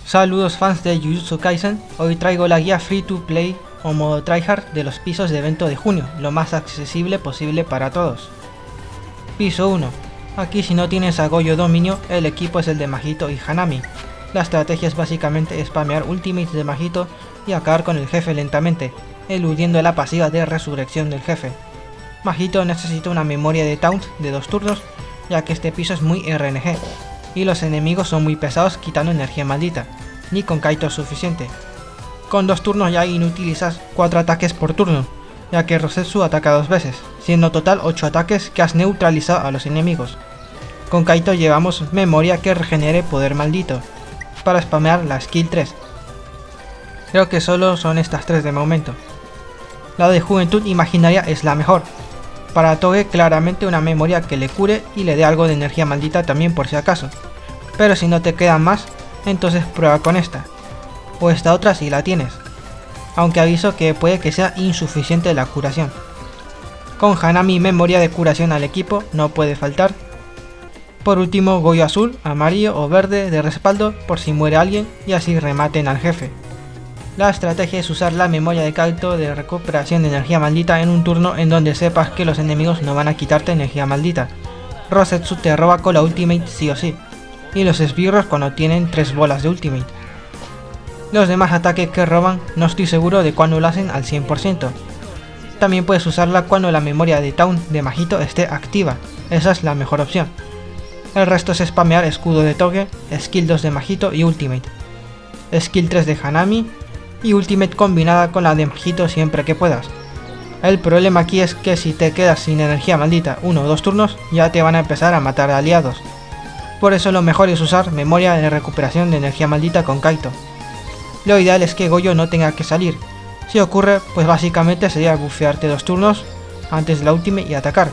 Saludos fans de Jujutsu Kaisen, hoy traigo la guía free to play o modo tryhard de los pisos de evento de junio, lo más accesible posible para todos. Piso 1. Aquí si no tienes a Goyo Dominio, el equipo es el de Mahito y Hanami. La estrategia es básicamente spamear ultimates de Mahito y acabar con el jefe lentamente, eludiendo la pasiva de resurrección del jefe. Mahito necesita una memoria de taunt de 2 turnos, ya que este piso es muy RNG, y los enemigos son muy pesados quitando energía maldita, ni con Kaito es suficiente. Con 2 turnos ya inutilizas 4 ataques por turno, ya que Rosetsu ataca 2 veces, siendo total 8 ataques que has neutralizado a los enemigos. Con Kaito llevamos memoria que regenere poder maldito, para spamear la skill 3. Creo que solo son estas 3 de momento. La de Juventud Imaginaria es la mejor. Para Toge claramente una memoria que le cure y le dé algo de energía maldita también por si acaso. Pero si no te quedan más, entonces prueba con esta. O esta otra si la tienes. Aunque aviso que puede que sea insuficiente la curación. Con Hanami memoria de curación al equipo no puede faltar. Por último Goyo azul, amarillo o verde de respaldo por si muere alguien y así rematen al jefe. La estrategia es usar la memoria de Kaito de recuperación de energía maldita en un turno en donde sepas que los enemigos no van a quitarte energía maldita. Rosetsu te roba con la ultimate sí o sí, y los esbirros cuando tienen 3 bolas de ultimate. Los demás ataques que roban no estoy seguro de cuándo lo hacen al 100%. También puedes usarla cuando la memoria de taunt de Mahito esté activa, esa es la mejor opción. El resto es spamear escudo de Toge, skill 2 de Mahito y ultimate, skill 3 de Hanami, y ultimate combinada con la de Mahito siempre que puedas. El problema aquí es que si te quedas sin energía maldita 1 o 2 turnos, ya te van a empezar a matar aliados. Por eso lo mejor es usar memoria de recuperación de energía maldita con Kaito. Lo ideal es que Goyo no tenga que salir. Si ocurre, pues básicamente sería bufearte 2 turnos antes de la ultimate y atacar.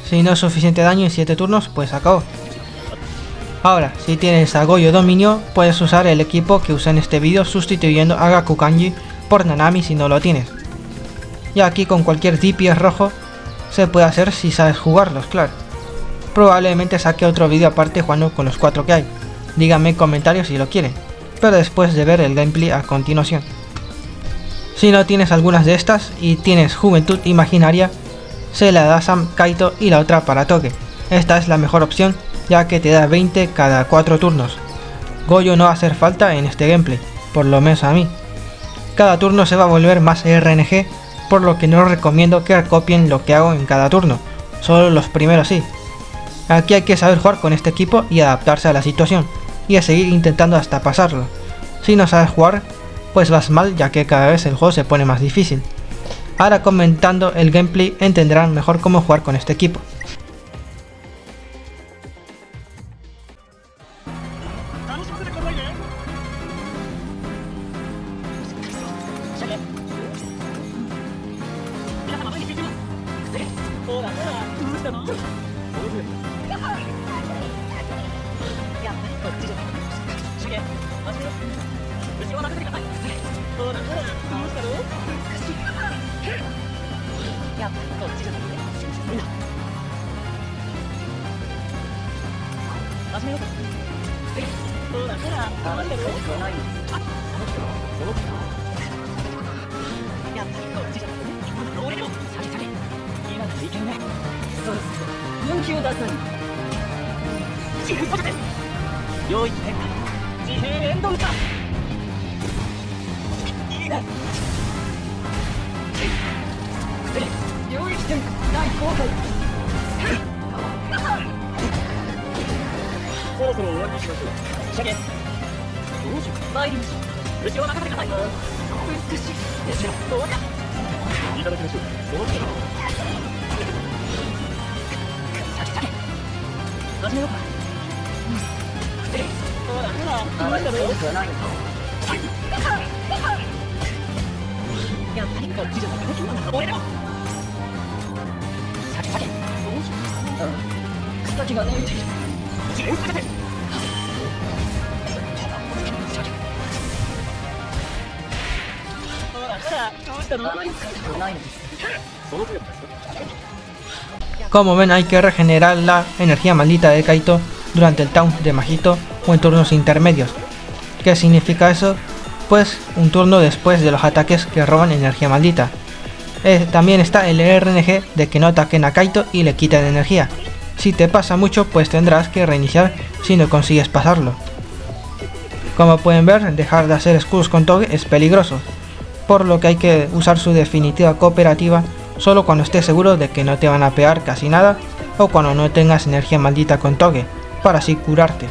Si no es suficiente daño en 7 turnos, pues acabó. Ahora, si tienes a Goyo Dominio, puedes usar el equipo que usé en este vídeo sustituyendo a Gakukanji por Nanami si no lo tienes. Y aquí con cualquier DPS rojo se puede hacer si sabes jugarlos, claro. Probablemente saque otro vídeo aparte jugando con los 4 que hay. Díganme en comentarios si lo quieren, pero después de ver el gameplay a continuación. Si no tienes algunas de estas y tienes Juventud Imaginaria, se la das a Kaito y la otra para Toge. Esta es la mejor opción, ya que te da 20 cada 4 turnos. Goyo no va a hacer falta en este gameplay, por lo menos a mí. Cada turno se va a volver más RNG, por lo que no recomiendo que copien lo que hago en cada turno, solo los primeros sí. Aquí hay que saber jugar con este equipo y adaptarse a la situación, y a seguir intentando hasta pasarlo. Si no sabes jugar, pues vas mal, ya que cada vez el juego se pone más difícil. Ahora comentando el gameplay entenderán mejor cómo jugar con este equipo. Como ven, hay que regenerar la energía maldita de Kaito durante el taunt de Mahito o en turnos intermedios. ¿Qué significa eso? Pues un turno después de los ataques que roban energía maldita. También está el RNG de que no ataquen a Kaito y le quiten energía. Si te pasa mucho, pues tendrás que reiniciar si no consigues pasarlo. Como pueden ver, dejar de hacer escudos con Toge es peligroso, por lo que hay que usar su definitiva cooperativa solo cuando estés seguro de que no te van a pegar casi nada o cuando no tengas energía maldita con Toge, para así curarte.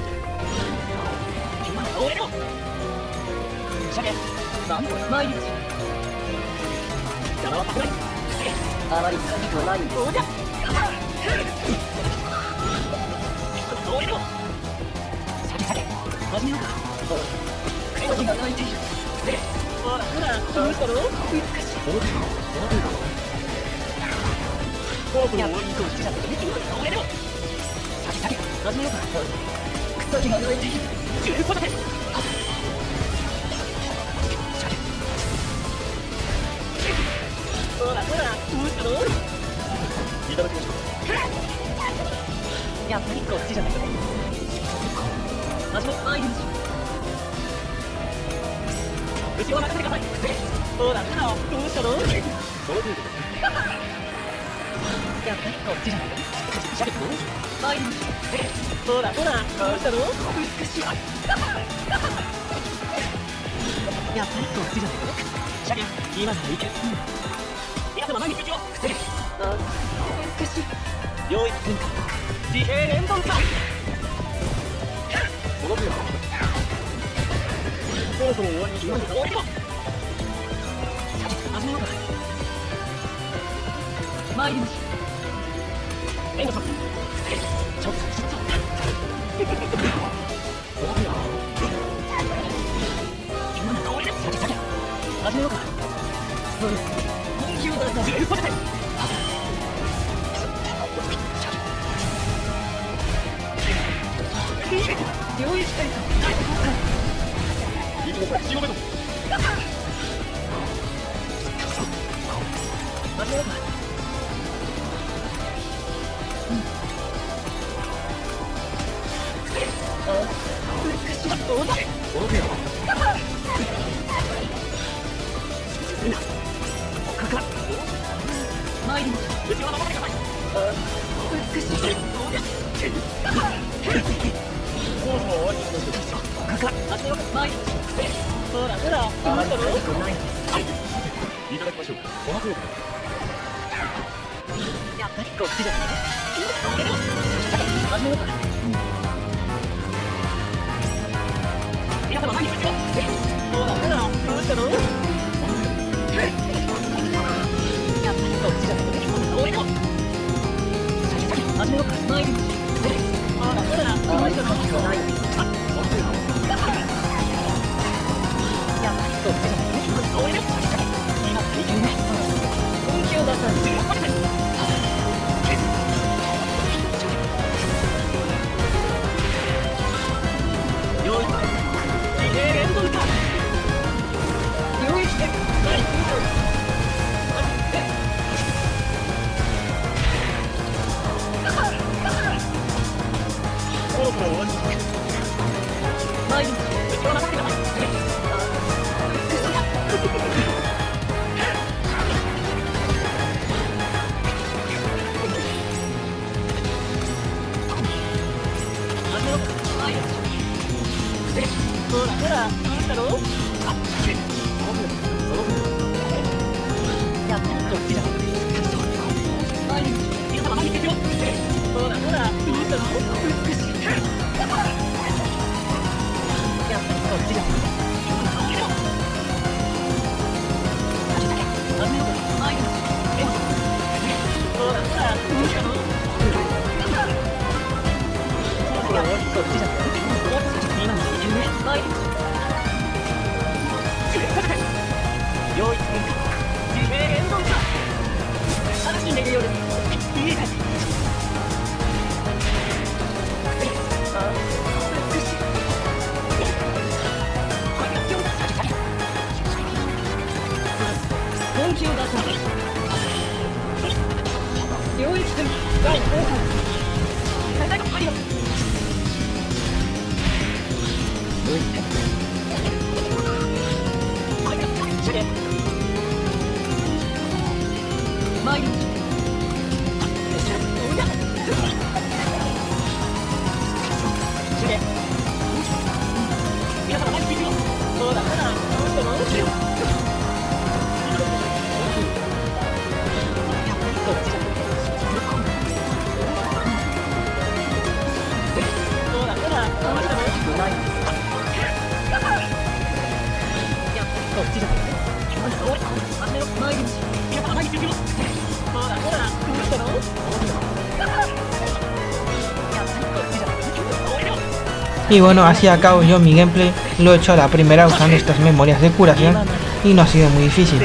Y bueno, así acabo yo mi gameplay. Lo he hecho a la primera usando estas memorias de curación y no ha sido muy difícil.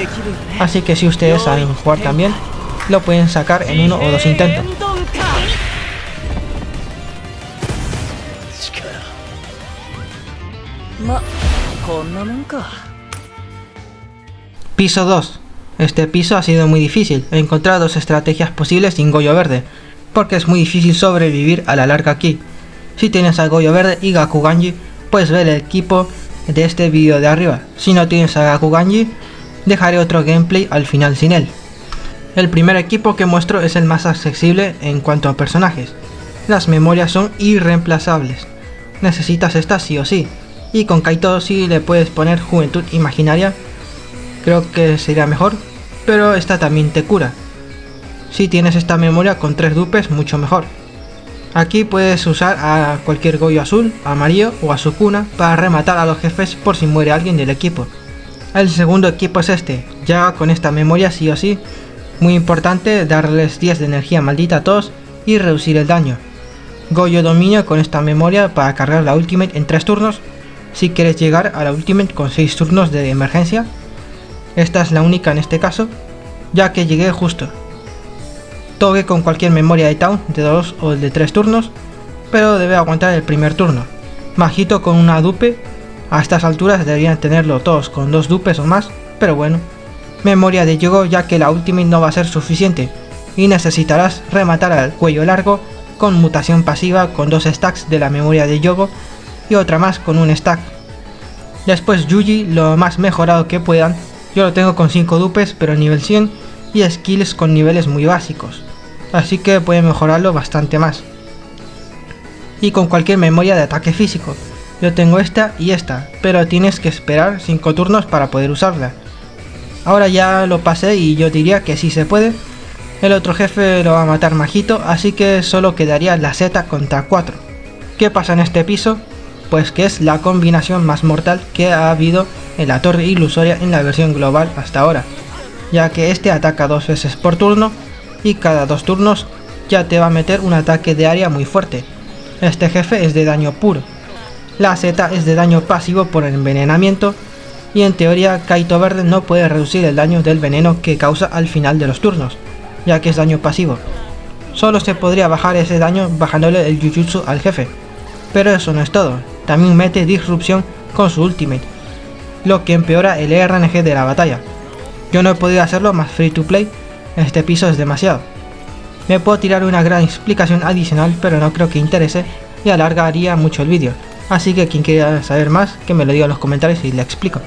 Así que si ustedes saben jugar también, lo pueden sacar en 1 o 2 intentos. Piso 2. Este piso ha sido muy difícil. He encontrado 2 estrategias posibles sin Goyo verde, porque es muy difícil sobrevivir a la larga aquí. Si tienes a Goyo verde y Gakuganji, puedes ver el equipo de este vídeo de arriba. Si no tienes a Gakuganji, dejaré otro gameplay al final sin él. El primer equipo que muestro es el más accesible en cuanto a personajes. Las memorias son irreemplazables. Necesitas estas sí o sí. Y con Kaito sí le puedes poner juventud imaginaria. Creo que sería mejor, pero esta también te cura. Si tienes esta memoria con 3 dupes, mucho mejor. Aquí puedes usar a cualquier Goyo azul, amarillo o a Sukuna para rematar a los jefes por si muere alguien del equipo. El segundo equipo es este, ya con esta memoria sí o sí. Muy importante darles 10 de energía maldita a todos y reducir el daño. Goyo dominio con esta memoria para cargar la ultimate en 3 turnos. Si quieres llegar a la ultimate con 6 turnos de emergencia. Esta es la única en este caso, ya que llegué justo. Toge con cualquier memoria de Town de 2 o de 3 turnos, pero debe aguantar el primer turno. Majito con una dupe, a estas alturas deberían tenerlo todos con 2 dupes o más, pero bueno. Memoria de Yogo, ya que la ultimate no va a ser suficiente y necesitarás rematar al cuello largo con mutación pasiva con 2 stacks de la memoria de Yogo y otra más con un stack. Después Yuji, lo más mejorado que puedan. Yo lo tengo con 5 dupes pero nivel 100 y skills con niveles muy básicos, así que puede mejorarlo bastante más. Y con cualquier memoria de ataque físico. Yo tengo esta y esta, pero tienes que esperar 5 turnos para poder usarla. Ahora ya lo pasé y yo diría que sí se puede. El otro jefe lo va a matar Majito, así que solo quedaría la Z contra 4. ¿Qué pasa en este piso? Pues que es la combinación más mortal que ha habido en la torre ilusoria en la versión global hasta ahora, ya que este ataca 2 veces por turno y cada 2 turnos ya te va a meter un ataque de área muy fuerte. Este jefe es de daño puro. La Z es de daño pasivo por envenenamiento y en teoría Kaito verde no puede reducir el daño del veneno que causa al final de los turnos, ya que es daño pasivo. Solo se podría bajar ese daño bajándole el Jujutsu al jefe, pero eso no es todo, también mete disrupción con su ultimate, lo que empeora el RNG de la batalla. Yo no he podido hacerlo más free to play, este piso es demasiado. Me puedo tirar una gran explicación adicional, pero no creo que interese y alargaría mucho el vídeo, así que quien quiera saber más, que me lo diga en los comentarios y le explico.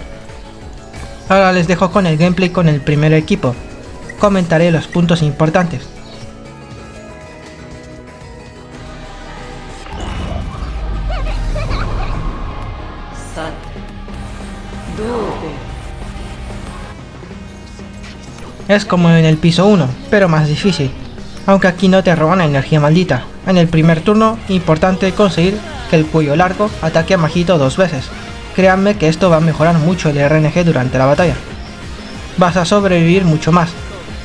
Ahora les dejo con el gameplay con el primer equipo, comentaré los puntos importantes. Es como en el piso 1, pero más difícil, aunque aquí no te roban energía maldita. En el primer turno, importante conseguir que el cuello largo ataque a Majito 2 veces. Créanme que esto va a mejorar mucho el RNG durante la batalla. Vas a sobrevivir mucho más.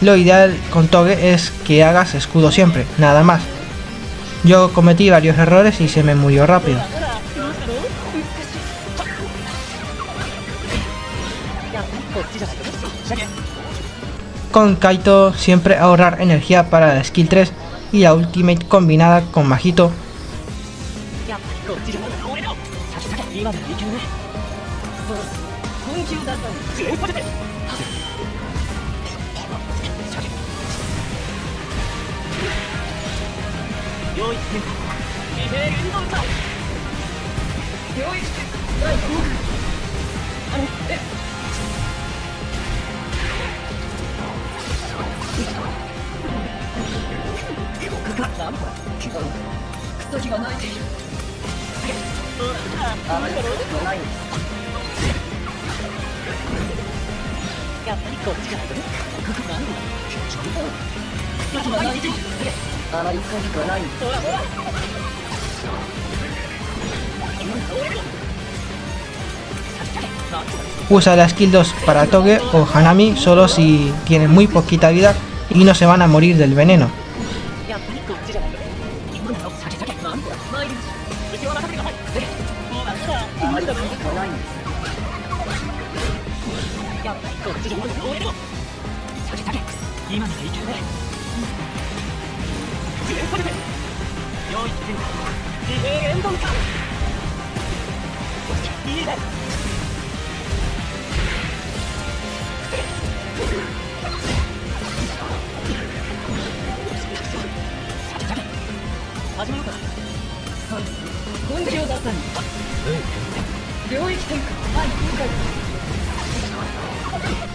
Lo ideal con Toge es que hagas escudo siempre, nada más. Yo cometí varios errores y se me murió rápido. Con Kaito siempre ahorrar energía para la skill 3 y la ultimate combinada con Majito. Usa la skill 2 para Toge o Hanami solo si tienen muy poquita vida y no se van a morir del veneno.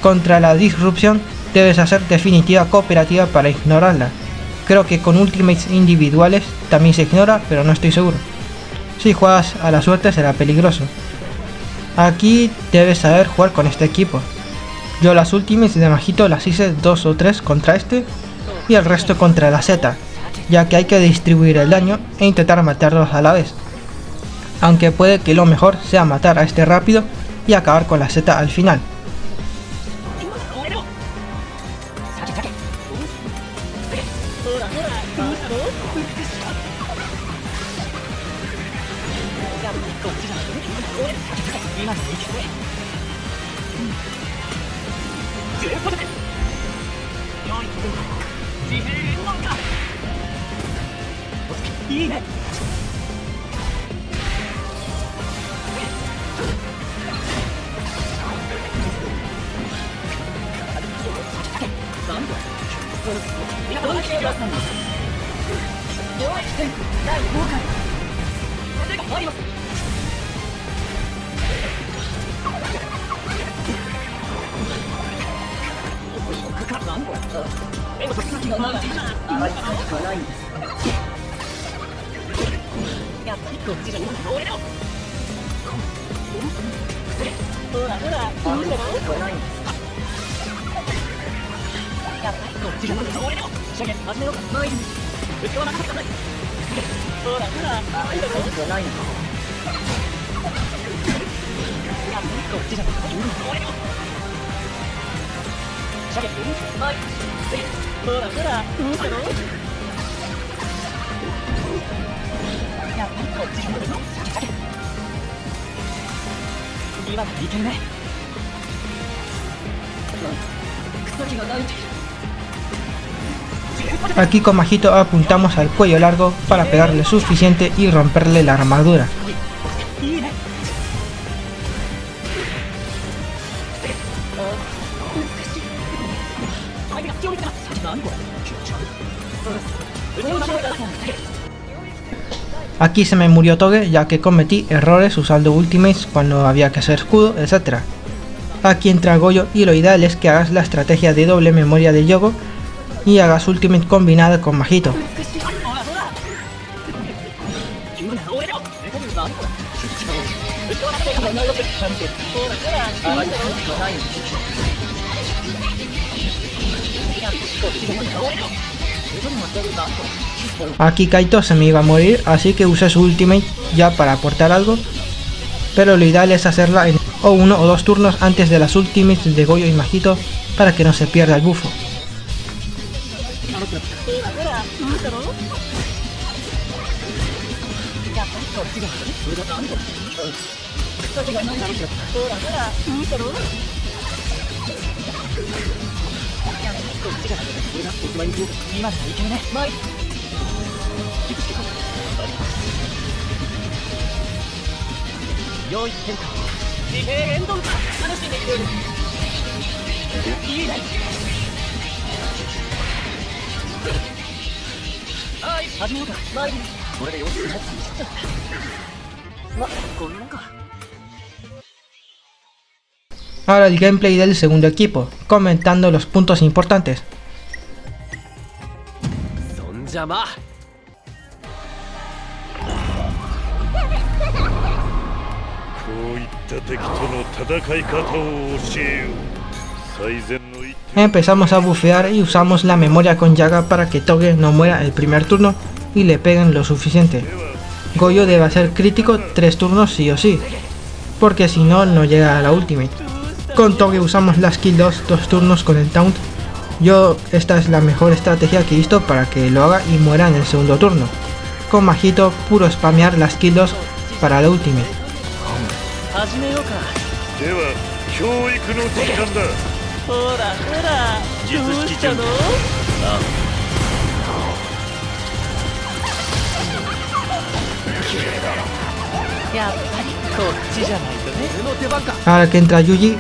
Contra la disrupción debes hacer definitiva cooperativa para ignorarla. Creo que con ultimates individuales también se ignora, pero no estoy seguro. Si juegas a la suerte será peligroso. Aquí debes saber jugar con este equipo. Yo las ultimates de Majito las hice 2 o 3 contra este y el resto contra la Z, ya que hay que distribuir el daño e intentar matarlos a la vez. Aunque puede que lo mejor sea matar a este rápido y acabar con la Z al final. Aquí con Majito apuntamos al cuello largo para pegarle suficiente y romperle la armadura. Aquí se me murió Toge ya que cometí errores usando ultimates cuando había que hacer escudo, etc. Aquí entra Goyo y lo ideal es que hagas la estrategia de doble memoria de Yogo y hagas ultimate combinada con Majito. Aquí Kaito se me iba a morir, así que usé su ultimate ya para aportar algo, pero lo ideal es hacerla en o 1 o 2 turnos antes de las ultimates de Goyo y Majito para que no se pierda el bufo. Ahora el gameplay del segundo equipo, comentando los puntos importantes. Empezamos a bufear y usamos la memoria con Yaga para que Toge no muera el primer turno y le peguen lo suficiente. Goyo debe hacer crítico 3 turnos sí o sí, porque si no, no llega a la ultimate. Con Toge usamos la skill 2 turnos con el taunt. Esta es la mejor estrategia que he visto para que lo haga y muera en el segundo turno. Con Majito, puro spamear la skill 2 para la ultimate. では教育の時間だ。ほらほら、どうしたの？やっぱりこっちじゃないとね。俺の出番か。Ahora que entra Yuji,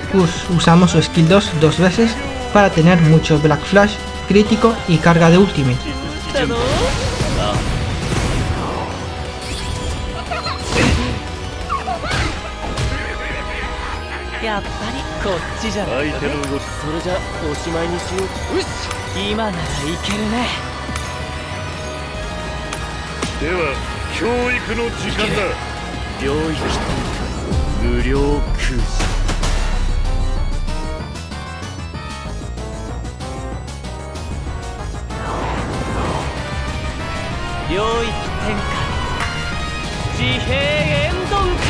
usamos su skill 2 dos veces para tener mucho Black Flash, crítico y carga de ultimate. したの？やっぱりこっちじゃないとね。相手の動き、それじゃおしまいにしよう。よし、今ならいけるね。では教育の時間だ。領域無料空襲。領域展開、自閉エンドンか。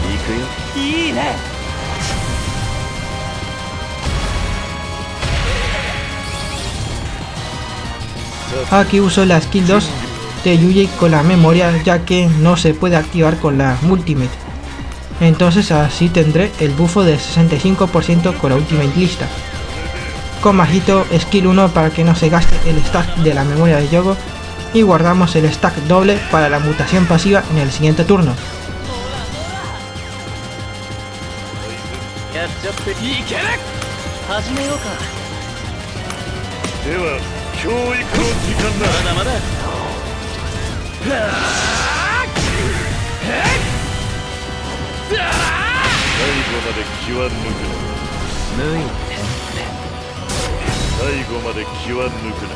行くよ。いいね。Aquí uso la skill 2 de Yuji con la memoria, ya que no se puede activar con la ultimate. Entonces así tendré el bufo de 65% con la ultimate lista. Con majito skill 1 para que no se gaste el stack de la memoria de Yogo, y guardamos el stack doble para la mutación pasiva en el siguiente turno. やっちゃっていける。始めようか。では教育の時間だ。まだまだ。最後まで気は抜くな。抜いて最後まで気は抜くな。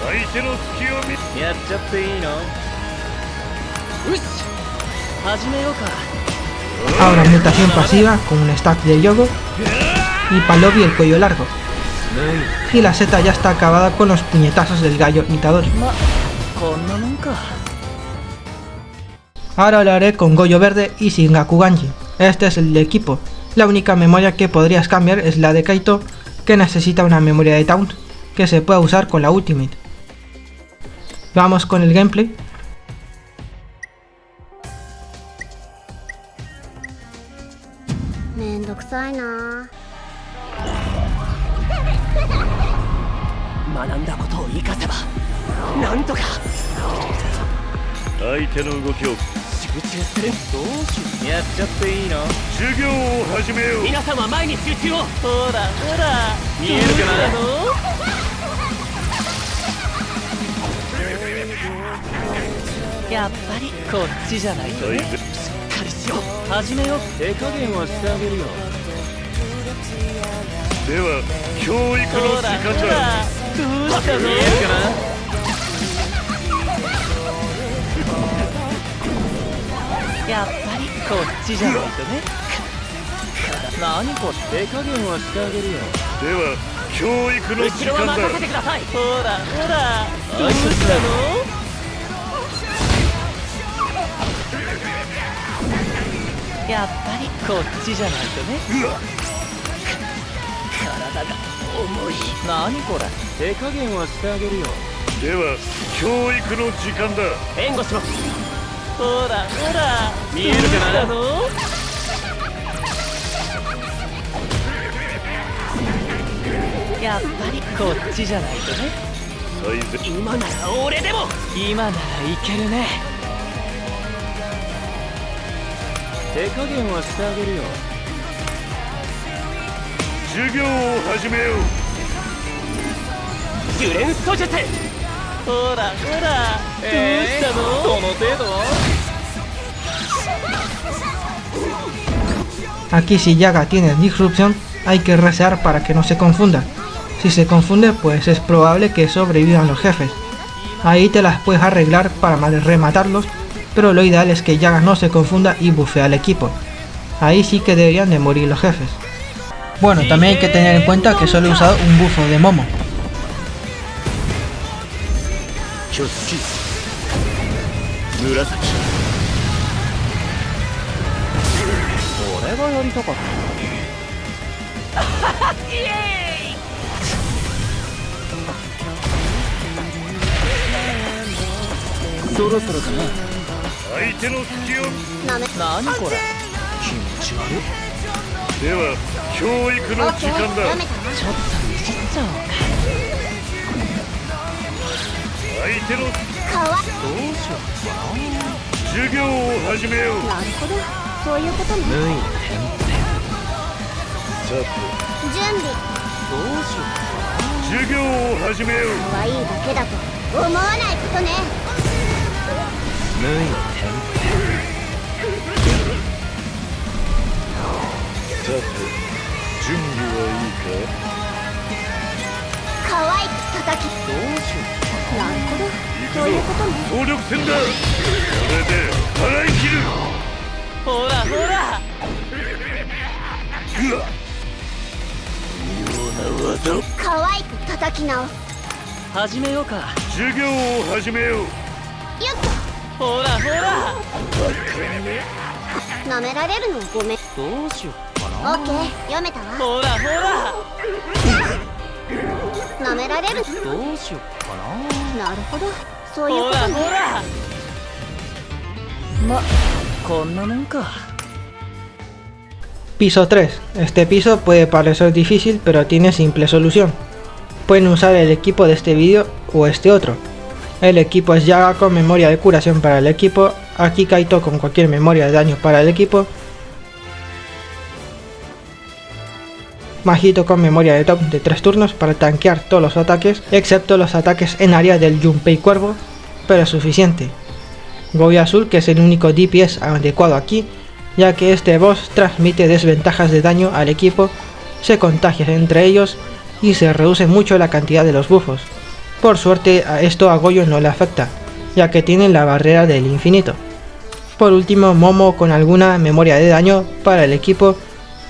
相手の隙を見。やっちゃっていいの？よし、始めようか。 Ahora mutación pasiva con un stack de Yogo y Palobi el cuello largo. Y la Z ya está acabada con los puñetazos del gallo Itadori. Ahora lo haré con Goyo verde y Shingaku Ganji. Este es el equipo. La única memoria que podrías cambiar es la de Kaito, que necesita una memoria de taunt que se puede usar con la ultimate. Vamos con el gameplay. Aquí si Yaga tiene disrupción, hay que resear para que no se confunda. Si se confunde, pues es probable que sobrevivan los jefes. Ahí te las puedes arreglar para rematarlos, pero lo ideal es que Yaga no se confunda y bufea al equipo. Ahí sí que deberían de morir los jefes. Bueno, también hay que tener en cuenta que solo he usado un bufo de Momo. 相手の隙をなめ何これ気持ち悪いでは教育のオッケー時間だ読めたわちょっといじっちゃおうか相手のかわどうしようか授業を始めようなるほどそういうことねなぬいさて準備どうしよう授業を始めよう可愛いだけだと思わないことねぬいさて準備はいいか可愛く叩きどうしようなるほど行くぞそういうことね総力戦だこれで払い切るほらほらうわ妙な技を可愛く叩き直す始めようか授業を始めようよっほらほらと舐められるのごめんどうしようかオなッケー読めたわほらほら舐められるどうしようかななるほどそういうほことねらほらまこんなもんか Piso 3. Este piso puede parecer difícil, pero tiene simple solución. Pueden usar el equipo de este vídeo o este otro. El equipo es Yaga con memoria de curación para el equipo, aquí Kaito con cualquier memoria de daño para el equipo, Majito con memoria de top de 3 turnos para tanquear todos los ataques, excepto los ataques en área del Junpei Cuervo, pero es suficiente. Goyo Azul, que es el único DPS adecuado aquí, ya que este boss transmite desventajas de daño al equipo, se contagia entre ellos y se reduce mucho la cantidad de los buffos. Por suerte a esto a Goyo no le afecta, ya que tiene la barrera del infinito. Por último, Momo con alguna memoria de daño para el equipo,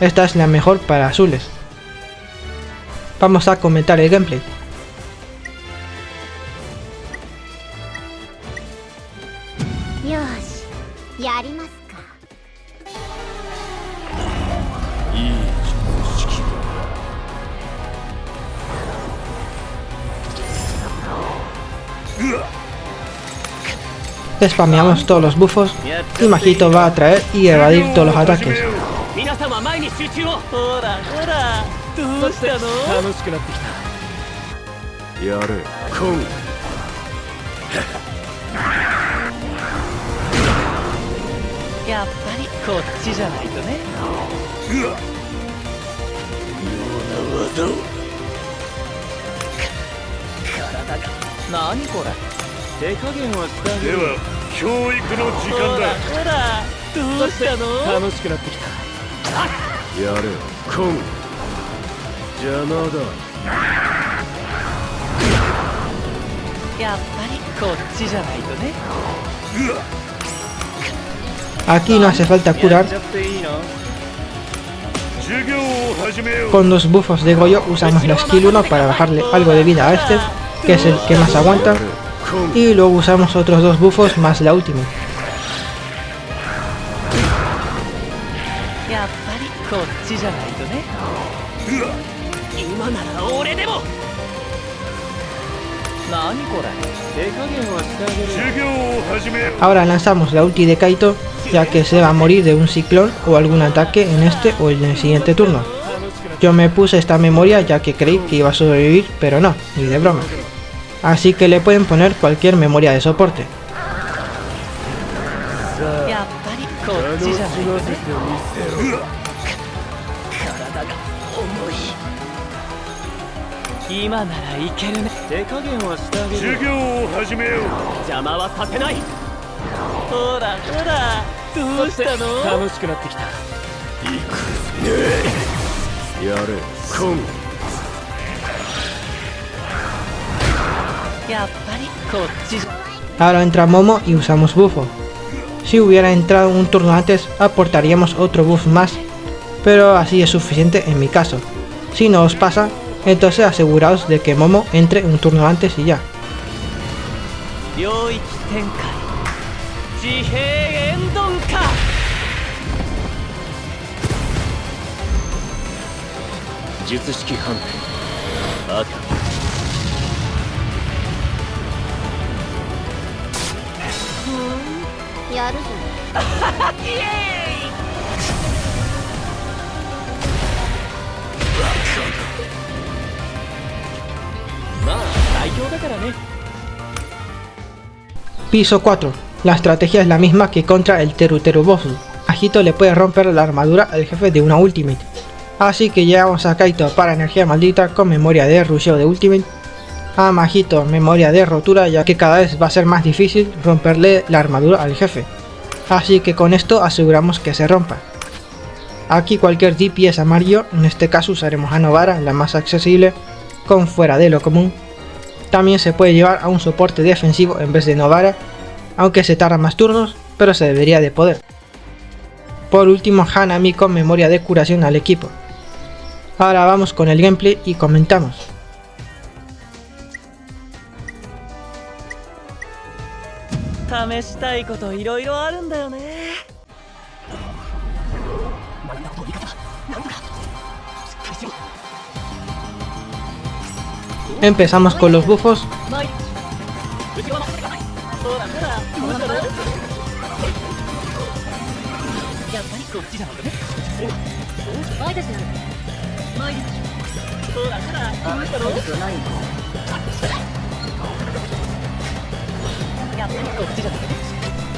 esta es la mejor para azules. Vamos a comentar el gameplay.よしやりますかいい術式 Spameamos todos los buffos y Majito va a atraer y evadir todos los ataques. 皆様前に集中をほらほらどうしたの楽しくなってきたやれコンやっぱりこっちじゃないとねうわ妙な技を体が何これ手加減はしてあげるでは教育の時間だほらどうしたの楽しくなってきたやれコン邪魔だやっぱりこっちじゃないとね うわ Aquí no hace falta curar, やっちゃっていいの 授業を始めよう con los buffos de Goyo usamos la skill 1 para bajarle algo de vida a este, que es el que más aguanta, コン y luego usamos otros 2 buffos más la última. やっぱりこっちじゃないとねうわ今なら俺でも何これ手加減はしてあげる授業を始めよう Ahora lanzamos la ulti de Kaito, ya que se va a morir de un ciclón o algún ataque en este o en el siguiente turno. Yo me puse esta memoria ya que creí que iba a sobrevivir, pero no, ni de broma. Así que le pueden poner cualquier memoria de soporte. やっぱりこっちじゃないとねうわ体が重い今ならいけるね手加減はしてあげ授業を始めよう邪魔はさせないほらほらどうしたの楽しくなってきたやれコンやっぱりこっちじゃ Ahora entra Momo y usamos bufo. Si hubiera entrado un turno antes, aportaríamos otro buff más, pero así es suficiente en mi caso. Si no os pasa, entonces aseguraos de que Momo entre un turno antes y ya. 領域展開地平円丼か術式判定赤よやるぞ。イエーイ。まあ最強だからね。 Piso 4. La estrategia es la misma que contra el Teru Teru Bosu. A Hito le puede romper la armadura al jefe de una Ultimate. Así que llevamos a Kaito para energía maldita con memoria de rusheo de Ultimate. A Mahito memoria de rotura, ya que cada vez va a ser más difícil romperle la armadura al jefe. Así que con esto aseguramos que se rompa. Aquí cualquier DPS amarillo, en este caso usaremos a Novara, la más accesible, con fuera de lo común. También se puede llevar a un soporte defensivo en vez de Novara, aunque se tarda más turnos, pero se debería de poder. Por último, Hanami con memoria de curación al equipo. Ahora vamos con el gameplay y comentamos. Empezamos con los buffos.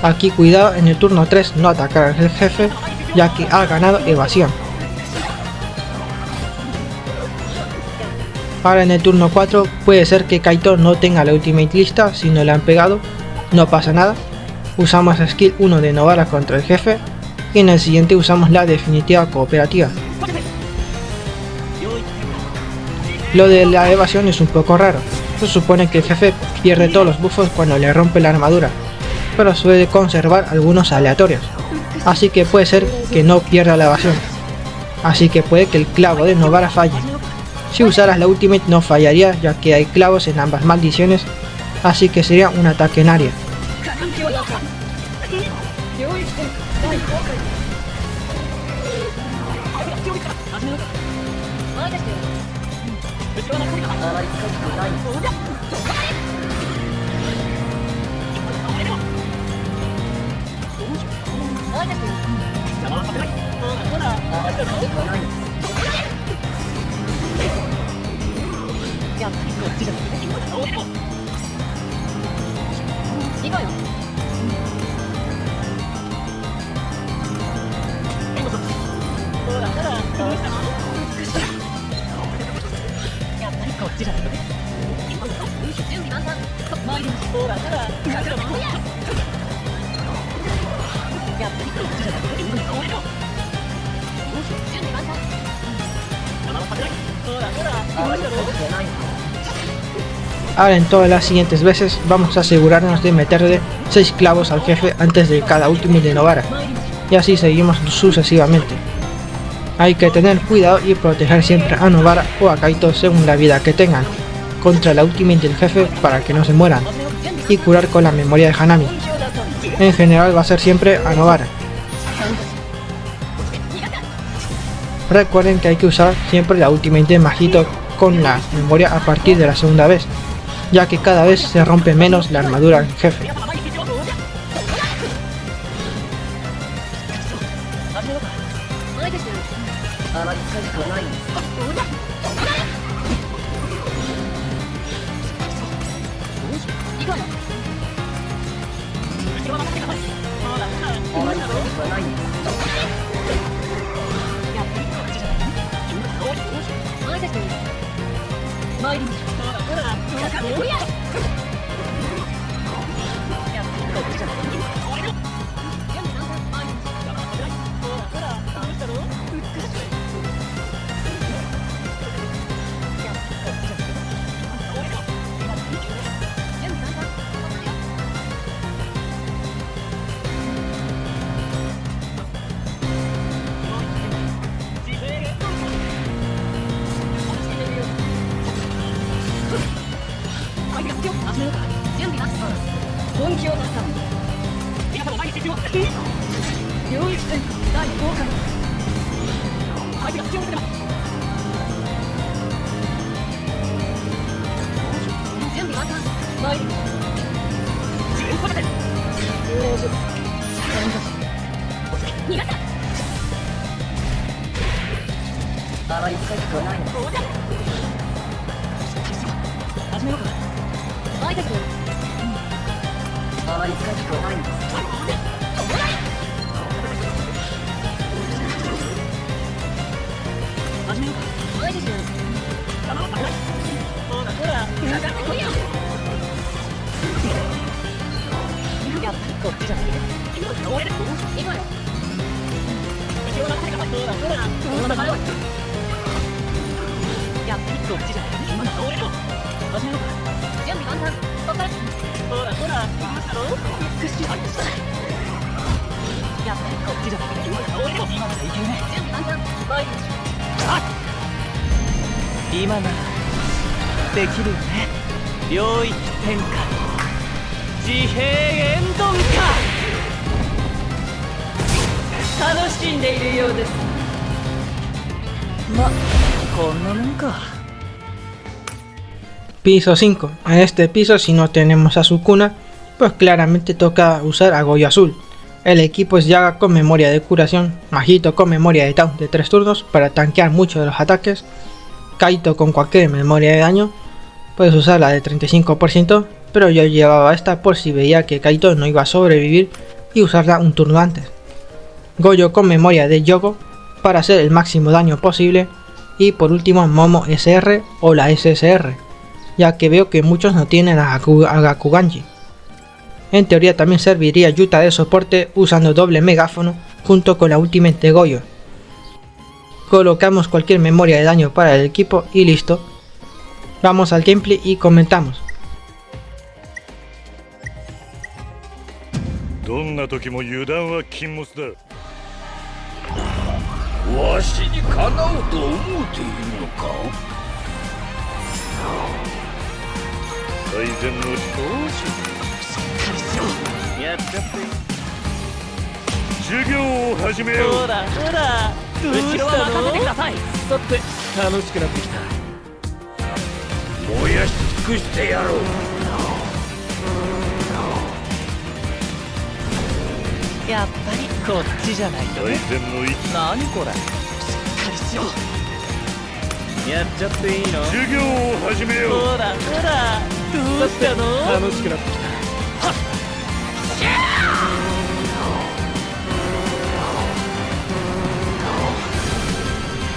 Aquí cuidado en el turno 3 no atacar al jefe, ya que ha ganado evasión. Ahora en el turno 4 puede ser que Kaito no tenga la ultimate lista si no le han pegado, no pasa nada. Usamos skill 1 de Novara contra el jefe y en el siguiente usamos la definitiva cooperativa. Lo de la evasión es un poco raro, se supone que el jefe pierde todos los buffos cuando le rompe la armadura, pero suele conservar algunos aleatorios, así que puede ser que no pierda la evasión, así que puede que el clavo de Novara falle. Si usaras la ultimate no fallaría, ya que hay clavos en ambas maldiciones, así que sería un ataque en área. Ahora en todas las siguientes veces vamos a asegurarnos de meterle 6 clavos al jefe antes de cada ultimate de Novara, y así seguimos sucesivamente. Hay que tener cuidado y proteger siempre a Novara o a Kaito según la vida que tengan, contra la ultimate del jefe para que no se mueran, y curar con la memoria de Hanami. En general va a ser siempre a Novara. Recuerden que hay que usar siempre la ultimate de Mahito con la memoria a partir de la segunda vez, ya que cada vez se rompe menos la armadura del jefe. 逃がしたあまり使いたくはないのそうだ始めようかバイタ君あまり使いたくはないんです始めようかバイタ君ほらほらかかってこいよやっぱりこっちじゃない今の俺だ行こうよ後ろの手がほらほらその流れはやっぱりこっちじゃない今の俺だ始めようか準備万端こっからほらほらどうしたの美しいありましたやっぱりこっちじゃない今の俺だ今ならいけるね準備万端はいあっ今ならできるよね領域転換自閉エンドンか楽しんでいるようですま、こんなもんか Piso 5. En este piso, si no tenemos a Sukuna, pues claramente toca usar a Goyo Azul. El equipo es Yaga con memoria de curación, Majito con memoria de taunt de 3 turnos para tanquear mucho de los ataques, Kaito con cualquier memoria de daño, puedes usar la de 35%, pero yo llevaba esta por si veía que Kaito no iba a sobrevivir y usarla un turno antes. Goyo con memoria de Yogo para hacer el máximo daño posible y por último Momo SR o la SSR, ya que veo que muchos no tienen a Gakuganji. En teoría también serviría Yuta de soporte usando doble megáfono junto con la ultimate de Goyo. Colocamos cualquier memoria de daño para el equipo y listo. Vamos al gameplay y comentamos. どんな時も油断は禁物だ。わしにかなうと思うているのか。最善の少ししっかりしろ。やっちゃって授業を始めよう。ほらほら後ろは任せてください。さて楽しくなってきた。燃やし尽くしてやろう。やっぱりこっちじゃないとね。何これしっかりしろ。やっちゃっていいの。授業を始めよう。ほらほらどうしたの。楽しくなってきた。はっしゃ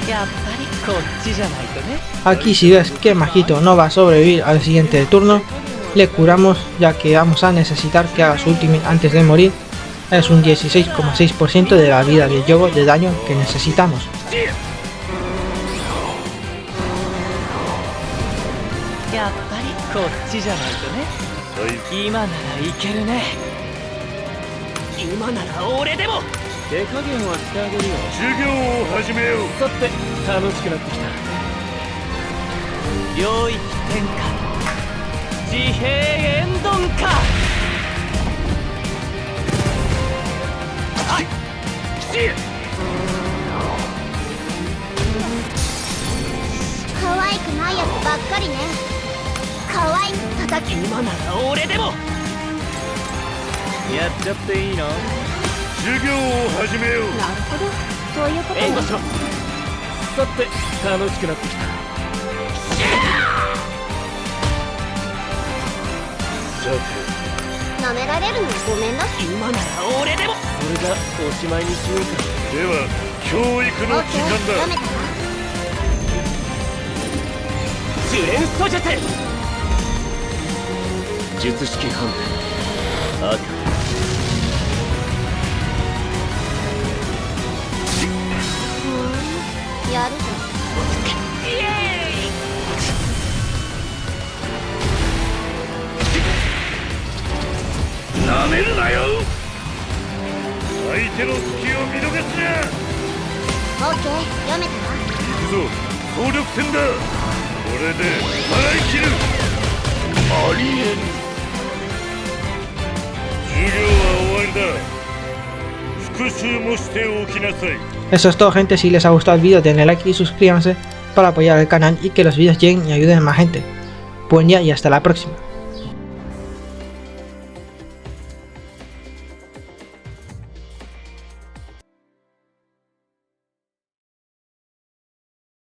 ーやっぱりこっちじゃないとね。 Aquí si ves que Majito no va a sobrevivir al siguiente turno, le curamos ya que vamos a necesitar que haga su ultimate antes de morir. Es un 16,6% de la vida de Yogo de daño que necesitamos.可愛くないやつばっかりね。可愛く叩き今なら俺でもやっちゃっていいの。授業を始めよう。なるほどそういうことね。援護しろ。さて楽しくなってきた。さて舐められるのごめんな。今なら俺でもそれじゃおしまいにしようか。では教育の時間だ。やめたわ。呪連素術術式判定赤。やるぞ。イエーイなめるなよ。相手の隙を見逃すな。オッケー読めたわ。行くぞ総力戦だ。これで払い切る。ありえん。授業は終わりだ。復習もしておきなさい。 Eso es todo, gente. Si les ha gustado el vídeo denle like y suscríbanse para apoyar al canal y que los vídeos lleguen y ayuden a más gente. Buen día y hasta la próxima.